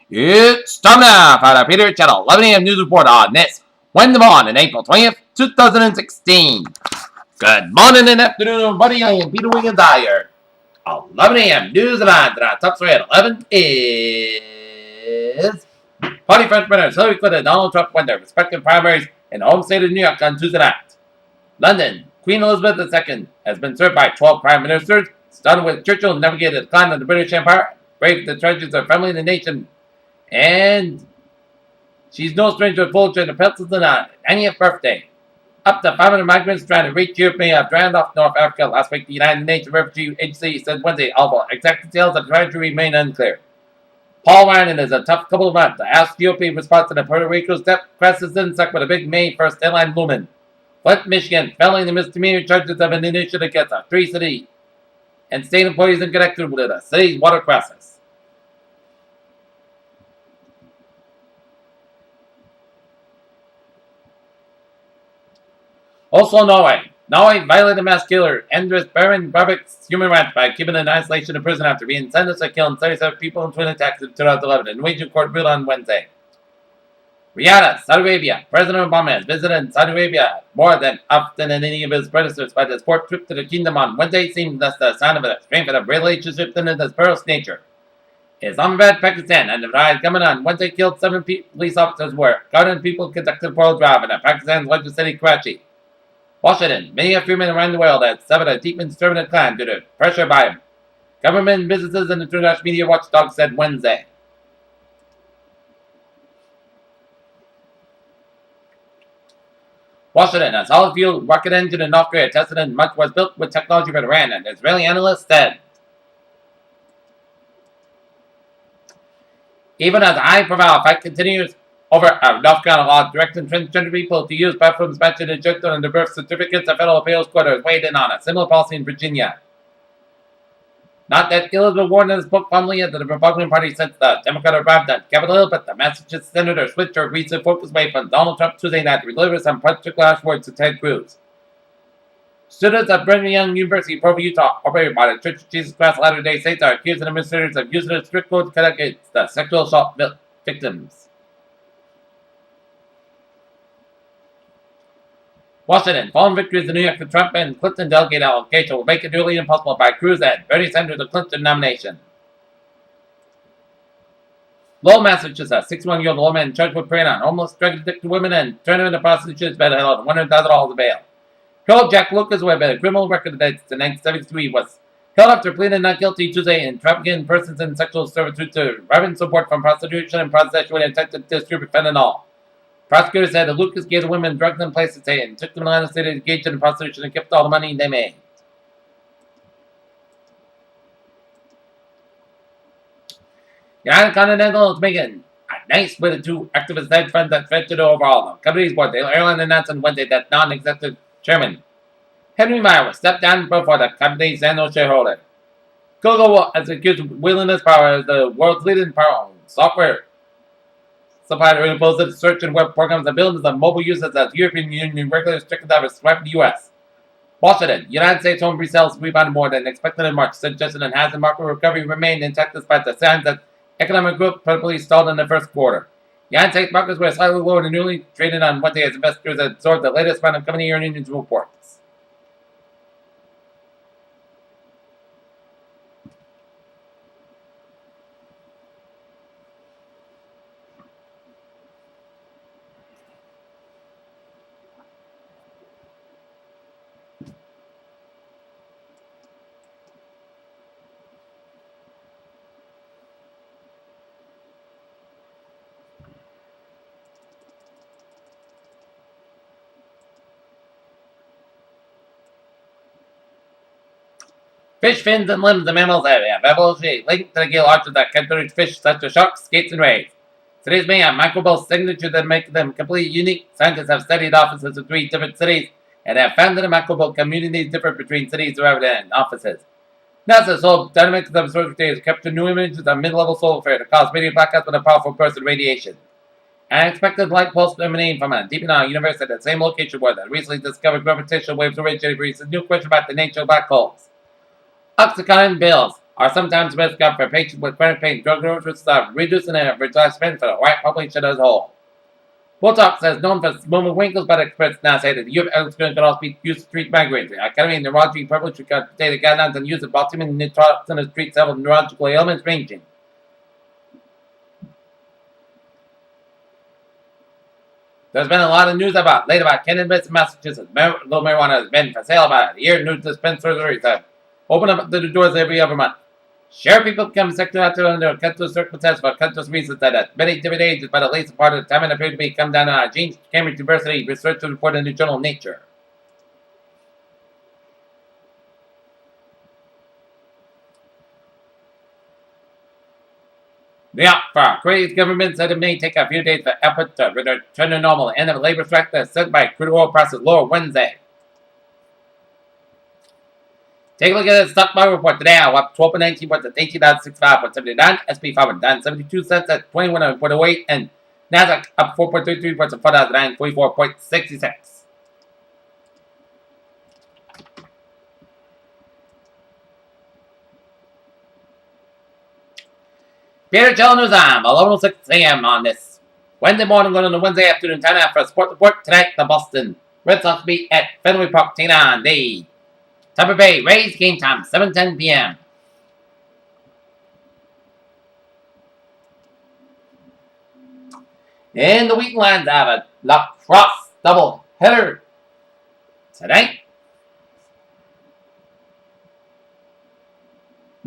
It's time now for the Peter Channel 11 a.m. news report on this Wednesday morning, April 20th, 2016. Good morning and afternoon, everybody. I am Peter Wiggins here. 11 a.m. news and on top story at 11 is Party French winners Hillary Clinton and Donald Trump won their respective primaries in the home state of New York on Tuesday night. London, Queen Elizabeth II has been served by 12 prime ministers, starting with Churchill navigated the decline of the British Empire, braved the treasures of family and the nation, and she's no stranger to full trade of pencils on 90th birthday. Up to 500 migrants trying to reach Europe may have drowned off North Africa last week, the United Nations Refugee Agency said Wednesday, although exact details of the tragedy remain unclear. Paul Ryan is a tough couple of months to ask GOP response to the Puerto Rico step crisis stuck with a big May 1st deadline looming. Flint, Michigan, felling the misdemeanor charges of an initiative against 3 city and state employees in connection with the city's water crisis. Also, Norway. Norway violated mass killer Anders Behring Breivik's human rights by keeping in isolation in prison after being sentenced to killing 37 people in twin attacks in 2011. A Norwegian court ruled on Wednesday. Riyadh, Saudi Arabia. President Obama has visited Saudi Arabia more than often than any of his predecessors, but his fourth trip to the kingdom on Wednesday seemed less the sign of a strength of relationship than its perilous nature. Islamabad, Pakistan, and the riot coming on Wednesday killed 7 police officers were guarding people conducting a parole drive in Pakistan's largest city, Karachi. Washington, many African around the world have suffered a deep and disturbing decline due to pressure by government, businesses, and international media watchdogs said Wednesday. Washington, a solid fuel rocket engine in North Korea tested in much was built with technology from Iran, and Israeli analysts said. Even as a high-profile fight continues over a North Carolina law directing transgender people to use bathrooms mentioned in Judgment and the birth certificates, a federal appeals court has weighed in on a similar policy in Virginia. Not that Elizabeth Warren has book fondly into the Republican Party since the Democrat arrived at Capitol Hill, but the Massachusetts senator switched her recent focus away from Donald Trump Tuesday night to deliver some particular words to Ted Cruz. Students at Brigham Young University, Provo, Utah, operated by the Church of Jesus Christ of Latter-day Saints, are accusing administrators of using a strict code to connect against the sexual assault victims. Washington, following victories in New York for Trump and Clinton delegate allocation will make it nearly impossible by Cruz and Bernie Sanders the Clinton nomination. Lowell, Massachusetts, a 61-year-old woman charged with preying on homeless, drug addicted women and turning them into prostitutes has been held on $100,000 of bail. Colonel Jack Lucas, who had been a criminal record since 1973, was held after pleading not guilty Tuesday in trafficking persons in sexual servitude to Reverend support from prostitution and possession with intent to distribute fentanyl. Prosecutors said that Lucas gave the women drugs in place to stay and took them to Atlanta City to engage in prostitution and kept all the money they made. United Continental is making a nice with the 2 activist hedge funds that ventured overall. The company's board, the airline announced on Wednesday that non-executive chairman Henry Meyer was stepped down before the company's annual shareholder. Google has accused Willingness Power as the world's leading power software supplier who imposes search and web programs and billions of mobile users as European Union regulators stricken down swipe the U.S. Washington, United States home resales rebounded more than expected in March, suggesting that housing market recovery remained intact despite the signs that economic growth probably stalled in the first quarter. United States markets were slightly lower than newly traded on Wednesday as investors absorbed the latest round of company earnings reports. Fish fins and limbs of mammals have evolutionary linked to the gill arches that characterize fish such as sharks, skates, and rays. Cities may have microbial signatures that make them completely unique. Scientists have studied offices of 3 different cities and have found that the microbial communities differ between cities rather than offices. NASA's Solar Dynamics Observatory has captured new images of mid-level solar flare that cause radio blackouts with a powerful burst of radiation. An unexpected light pulse emanating from a deep in our universe at the same location where the recently discovered gravitational waves originated raises a new question about the nature of black holes. OxyContin bills are sometimes risk up for patients with chronic pain. Drug overdose reducing the average lifespan for the white population as a whole. Botox is known for smoothing wrinkles, but experts now say that the use of can also be used to treat migraines. The Academy of Neurology published data guidelines on use of botulinum and neurotoxin to treat several neurological ailments ranging. There's been a lot of news about cannabis in Massachusetts. Little marijuana has been for sale about a year. New dispensaries have opened up the doors every other month. Sure, people become sexually active under countless circumstances for countless reasons that at many different ages, but at least a part of the time it appeared to be come down on our genes. Cambridge University researchers reported in the journal Nature. Yeah, for Korea's government said it may take a few days for effort to return to normal. The end of a labor strike that's set by crude oil prices lower Wednesday. Take a look at the stock market report today. I'll up 12.19 points at 18.65.79. SP 500 down 72 cents at 21.08. And Nasdaq up 4.33 points at 4,944.66. Peter Cello News on 11:06 a.m. on this Wednesday morning, going on the Wednesday afternoon time after a sport report. Tonight, the Boston Red Sox meet at Fenway Park, taking on the Tampa Bay Rays. Game time 7:10 p.m. In the weekend lines, I have a lacrosse double header tonight.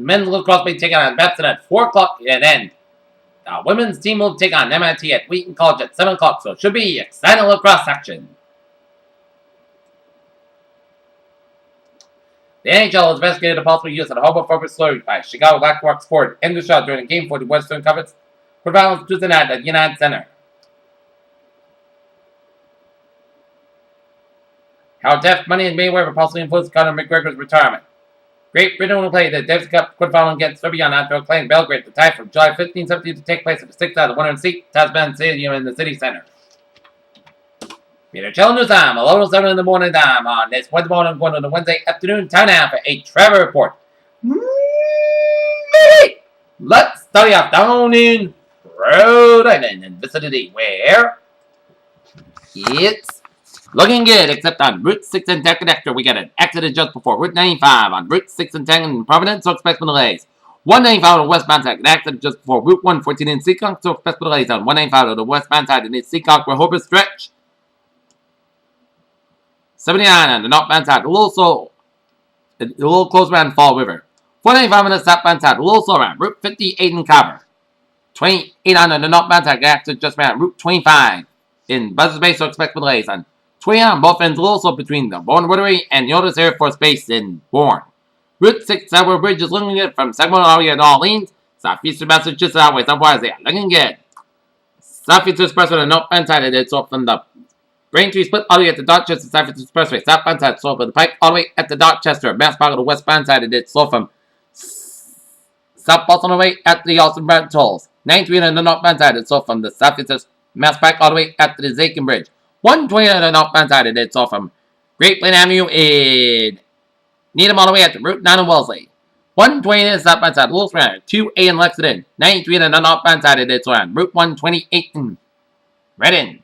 Men's lacrosse will be taking on Babson at 4 o'clock, and then the women's team will take on MIT at Wheaton College at 7 o'clock, so it should be exciting lacrosse action. The NHL has investigated the possible use of the homophobic slur by Chicago Blackhawks forward Endershaw during a game for the Western Conference quarterfinals Tuesday night at United Center. How deaf money and Mayweather possibly influenced Conor McGregor's retirement. Great Britain will play the Davis Cup quarterfinal against Serbia on after playing Belgrade. The tie from July 15-17 to take place at the 6th out of the 100 seat Tasman Stadium in the city center. Peter Cello News time, 11:07 in the morning time on this Wednesday morning, going on the Wednesday afternoon time now for a travel report. Let's start off down in Rhode Island and vicinity where it's looking good, except on Route 6 and 10 connector, we got an accident just before Route 95 on Route 6 and 10 in Providence, so expect delays. 195 on the westbound side, an accident just before Route 114 in Seekonk, so expect delays on 195 on the westbound side in Seekonk, Rehoboth stretch. 79 on the northbound side, a little close around Fall River. 495 on the southbound side, a little slow around Route 58 in Carver. 28 on the northbound side, an accident just around Route 25 in Buzzards Bay, so expect delays on 20 on both ends, also between the Bourne Rotary and the Otis Air Force Base in Bourne. Route 6 Southward Bridge is looking good from Sagamore all the way to Orleans. Southeastern Massachusetts Highway, otherwise they are looking good. Southeastern Expressway on the northbound side, it's off from the Braintree Split all the way at the Dorchester Southeastern Expressway. Southbound side, slow from the Pike all the way at the Dorchester. Mass Park on the westbound side, it's slow from South Boston all the way at the Austin Brown Tolls. 93 on the northbound side, it's slow from the Southeastern Mass Pike all the way at the Zakin Bridge. 120 on the northbound side, it's off from Great Plain Avenue in Needham all the way at the Route 9 in Wellesley. 120 on the southbound side, Lewis Round, 2A in Lexington. 93 on the northbound side, it's on Route 128 in Reading.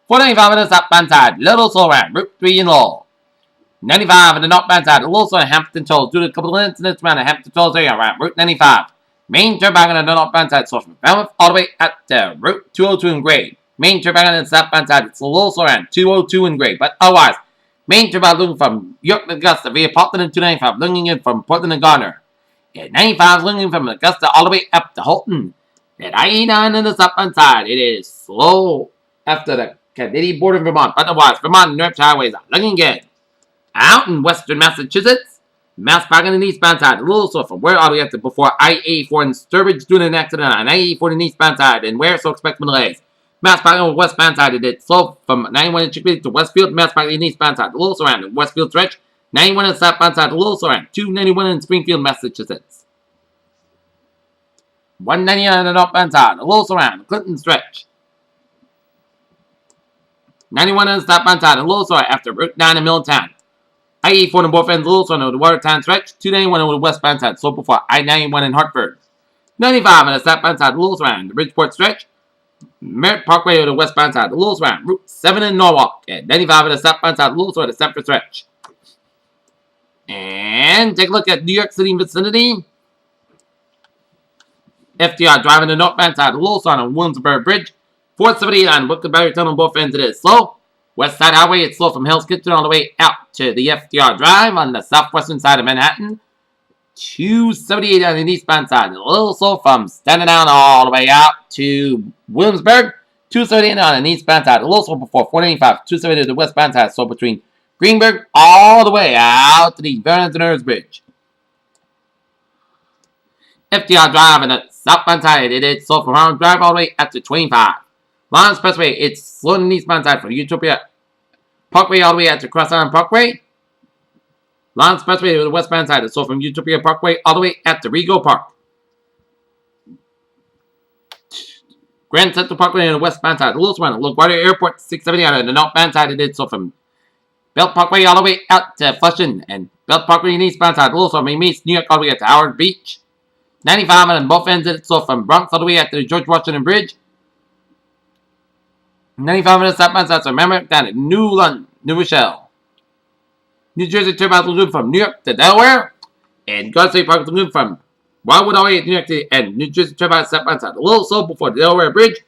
495 on the southbound side, little slow around Route 3 in Lowell. 95 on the northbound side, a little slow at Hampton Tolls due to a couple of incidents around the Hampton Tolls area around Route 95. Main turnback on the northbound side, so from Falmouth all the way at Route 202 in Gray. Main turnback on the southbound side, it's a little slow around 202 in Gray, but otherwise, main turnback looking from York to Augusta via Portland and 295, looking in from Portland and Garner. At 95 looking from Augusta all the way up to Holton. At I-89 on the southbound side, it is slow after the Canadian border in Vermont, but otherwise, Vermont and New Hampshire highways are looking good. Out in western Massachusetts, Mass Park on the eastbound side, a little slow from where all the way up to before I-84 in Sturbridge doing an accident on I-84 on the eastbound side, and where so expect delays. Mass Park on the westbound side, it's slow from 91 in Chickasha to Westfield, Mass Park on the eastbound side, a little slow around in Westfield stretch, 91 on the southbound side, a little slow around 291 in Springfield, Massachusetts. 199 on the northbound side, a little slow around Clinton stretch. 91 on the southbound side, a little slow after Route 9 in Middletown. I-84 on both ends, Little Sun over the Watertown stretch. 291 over the westbound side, so before I-91 in Hartford. 95 on the southbound side, Lewis Round, the Bridgeport stretch. Merritt Parkway over the westbound side, Lewis Round, Route 7 in Norwalk. And 95 on the southbound side, Lewis over the Central stretch. And take a look at New York City vicinity. FDR driving the northbound side of Lewis on Williamsburg Bridge. 478 on Brooklyn-Barry Tunnel on both ends. It is slow. West Side Highway, it's slow from Hell's Kitchen all the way out to the FDR Drive on the southwestern side of Manhattan. 278 on the eastbound side. A little slow from Staten Island all the way out to Williamsburg. 278 on the eastbound side. A little slow before 495. 278 to the westbound side. So between Greenberg all the way out to the Burns and Earls Bridge. FDR Drive on the southbound side. It is slow from Harlem Drive all the way out to 25. Lawrence Expressway, it's slow on the eastbound side from Utopia Parkway all the way out to Cross Island Parkway. Lawrence Expressway to the westbound side, it's slow from Utopia Parkway all the way out to Rego Park. Grand Central Parkway on the westbound side, Lewis Run, LaGuardia Airport, 670 on the northbound side, it is slow from Belt Parkway all the way out to Flushing, and Belt Parkway on the eastbound side, Lewis Run, meets New York all the way out to Howard Beach. 95 on both ends, it's slow from Bronx all the way out to the George Washington Bridge. 95 minutes southbound side, so remember, down at New London, New Rochelle. New Jersey Turbout Lagoon from New York to Delaware. And Garden State Park Lagoon from Wildwood all the way to New York City. And New Jersey Turbout southbound side. A little slow before the Delaware Bridge.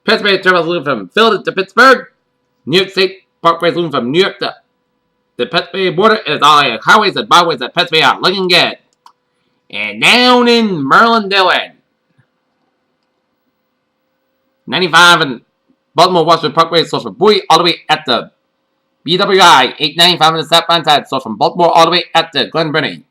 Pennsylvania Turbout Lagoon from Philly to Pittsburgh. New York State Parkway Lagoon from New York to the Pennsylvania border. And it's all like highways and byways that Pennsylvania are looking good. And down in Maryland, Delaware. 95 and Baltimore Washington Parkway, so from Bowie all the way at the BWI. 895 on the southbound side, so from Baltimore all the way at the Glen Burnie.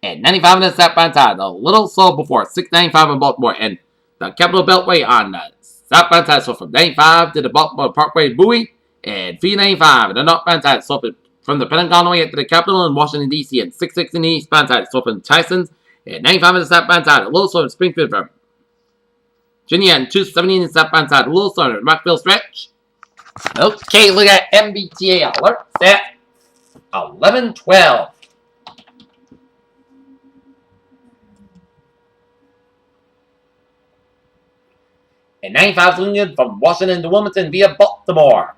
And 95 on the southbound side, a little slow before 695 in Baltimore. And the Capitol Beltway on the southbound side, so from 95 to the Baltimore Parkway Bowie. And 395 on the northbound side, so from the Pentagon all the way to the Capitol in Washington, D.C. And 66 on the eastbound side, so from Tyson's. And 95 on the southbound side, a little slow in Springfield from Virginia, and 270 in the southbound side, a little slow on the Rockville stretch. Okay, look at MBTA alerts at 11:12. And 95 is looking from Washington to Wilmington via Baltimore.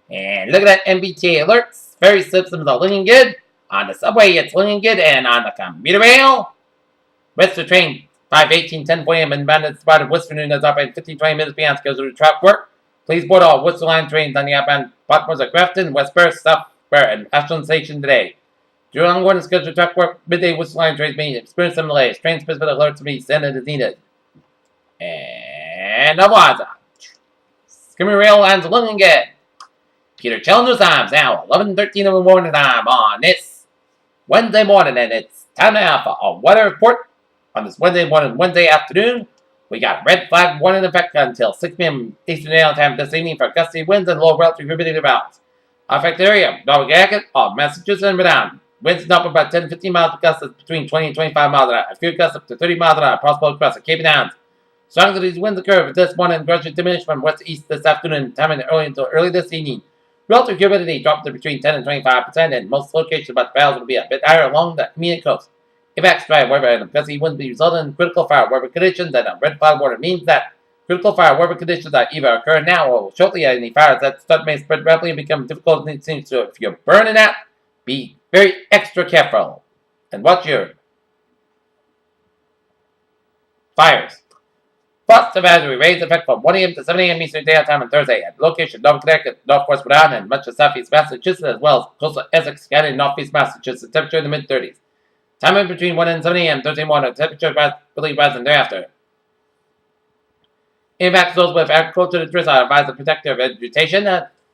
And look at that MBTA alerts. Ferry systems are looking good. On the subway, it's looking good. And on the commuter rail, Western train 5:18, 10:40 a.m. inbound at spotted Western is operating 15-20 minutes beyond schedule to track work. Please board all Worcester Line trains on the outbound platforms at Grafton, Westboro, Southboro, and Ashland Station today. During ongoing scheduled track work, midday Worcester Line trains may experience some delays. Train specific alerts will be sent as needed. And otherwise, Skimmer Rail lines are looking good. Peter Challenger's times now 11:13 of the morning time on this Wednesday morning, and it's time now for a weather report on this Wednesday morning, Wednesday afternoon. We got red flag warning in effect until 6 p.m. Eastern Daylight Time this evening for gusty winds and low relative humidity levels. Affected area, Norfolk Connecticut, all Massachusetts and Rhode Island. Winds up about 10 to 15 miles per gust between 20 and 25 miles an hour. A few gusts up to 30 miles an hour possible across the Cape and Downs. Strength of these winds occur this morning and gradually diminish from west to east this afternoon, time early until early this evening. Relative humidity dropped to between 10 and 25%, and most locations about the valleys will be a bit higher along the immediate coast. Impacts dry weather and gusty winds will result in critical fire weather conditions, and a red flag warning means that critical fire weather conditions are either occur now or shortly. Any fires that start may spread rapidly and become difficult. So if you're burning out, be very extra careful and watch your fires. Frost advisory rains effect from 1 a.m. to 7 a.m. Eastern Daylight Time on Thursday at location North Connecticut, Northwest Rhode Island, and much of Southeast Massachusetts, as well as coastal Essex County and Northeast Massachusetts. Temperature in the mid-30s. Time in between 1 and 7 a.m. Thursday morning. Temperature rapidly rising thereafter. Impacts those with agricultural interests are advised to protect their vegetation.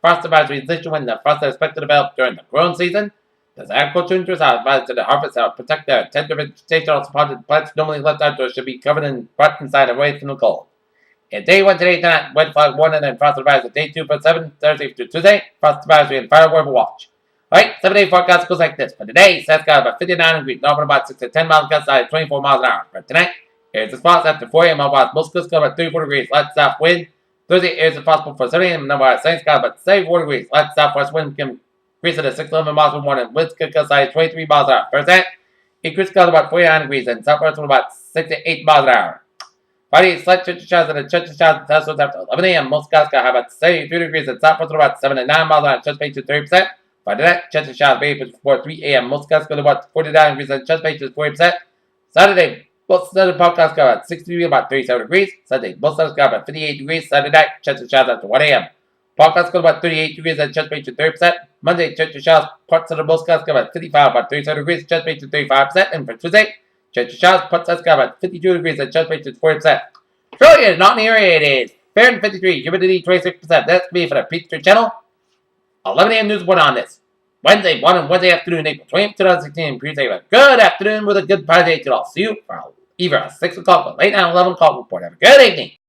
Frost advisory is issued when the frost is expected to develop during the growing season. Those agricultural interests are advised to the harvest to protect their tender vegetation. All spotted plants normally left outdoors should be covered and brought inside away from the cold. And day 1 today, tonight, wet fog warning and frost advisory. Day 2 for 7, Thursday through Tuesday, frost advisory and fire weather watch. Alright, 7-day forecast goes like this. For today, South got about 59 degrees, north about 6 to 10 miles gust, 24 miles an hour. For tonight, Areas of spots after 4 a.m. Otherwise, most clouds about 34 degrees. Light south wind. Thursday, areas are possible for 7 a.m. Otherwise, sunny skies about 74 degrees. Light southwest wind can increase at 611 miles per morning. Winds could gust as 23 miles an hour. Thursday, increased clouds about 49 degrees and southwest wind about 68 miles an hour. Friday, slight chance of showers and a chance of showers and thunderstorms after 11 a.m. Most skies can have about 73 degrees and southwest wind about 79 miles an hour. Chance of 30%. Friday night, chance of showers maybe before 3 a.m. Most skies can about 49 degrees and chance of 40%. Saturday, both Southern podcast got about 60 degrees, about 37 degrees. Sunday, both Southern got about 58 degrees. Saturday night, chance of showers after 1 a.m. Podcast got about 38 degrees and chance of 30%. Monday, chance of showers, parts of the most got about 55, about 37 degrees, chance of 35%. And for Tuesday, chance of showers, parts got about 52 degrees and chance of 40%. Trillion, not near it is Fahrenheit 53, humidity 26%. That's me for the Peachtree channel. 11 a.m. news went on this. Wednesday, 1 and Wednesday afternoon, April 20th, 2016. Please have a good afternoon with a good party. I'll see you for either a 6 o'clock or late night 11 o'clock report. Have a good evening.